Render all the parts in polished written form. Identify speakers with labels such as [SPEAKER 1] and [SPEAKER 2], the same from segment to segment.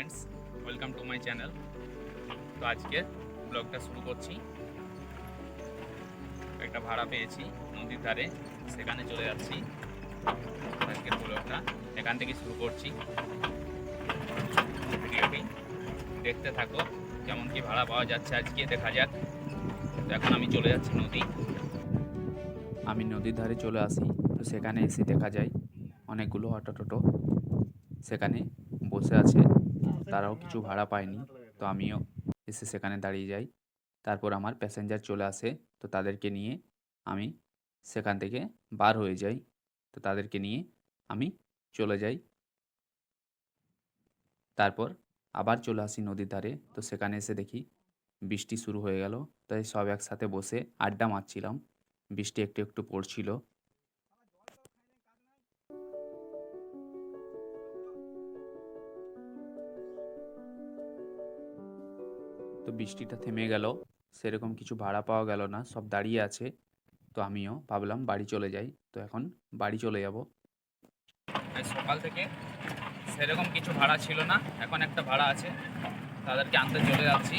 [SPEAKER 1] Friends, welcome to my channel. তো আজকে ব্লগটা শুরু করছি। একটা ভাড়া পেয়েছি নদীর ধারে, সেখানে চলে যাচ্ছি। আজকের ব্লগটা এখান থেকে শুরু করছি। ভিডিওটি দেখতে থাকো, কেমন কি ভাড়া পাওয়া যাচ্ছে আজকে দেখা যাক। তো এখন আমি চলে যাচ্ছি নদী। আমি নদীর ধারে চলে আসি, তো সেখানে এসে দেখা যায় অনেকগুলো অটো টোটো সেখানে বসে আছে। তারাও কিছু ভাড়া পায়নি, তো আমিও এসে সেখানে দাঁড়িয়ে যাই। তারপর আমার প্যাসেঞ্জার চলে আসে, তো তাদেরকে নিয়ে আমি সেখান থেকে বার হয়ে যাই। তো তাদেরকে নিয়ে আমি চলে যাই। তারপর আবার চলে আসি নদীর ধারে, তো সেখানে এসে দেখি বৃষ্টি শুরু হয়ে গেল। তাই সব একসাথে বসে আড্ডা মারছিলাম। বৃষ্টি একটু একটু পড়ছিল। তো বৃষ্টিটা থেমে গেল, সেরকম কিছু ভাড়া পাওয়া গেল না, সব দাঁড়িয়ে আছে। তো আমিও ভাবলাম বাড়ি চলে যাই, তো এখন বাড়ি চলে যাব। সকাল থেকে সেরকম কিছু ভাড়া ছিল না, এখন একটা ভাড়া আছে, তাদেরকে আনতে চলে যাচ্ছি।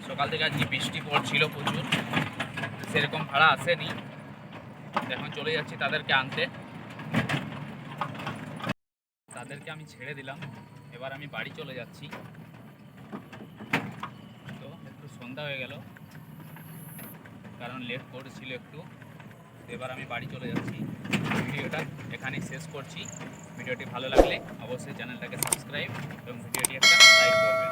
[SPEAKER 1] সকাল থেকে আজকে বৃষ্টি পড়ছিল প্রচুর, সেরকম ভাড়া আসেনি। এখন চলে যাচ্ছি তাদেরকে আনতে। তাদেরকে আমি ছেড়ে দিলাম, এবার আমি বাড়ি চলে যাচ্ছি। তো একটু সন্ধ্যা হয়ে গেল, কারণ লেট করছিল একটু। এবার আমি বাড়ি চলে যাচ্ছি। ভিডিওটা এখানেই শেষ করছি। ভিডিওটি ভালো লাগলে অবশ্যই চ্যানেলটাকে সাবস্ক্রাইব এবং ভিডিওটি একটা লাইক করবেন।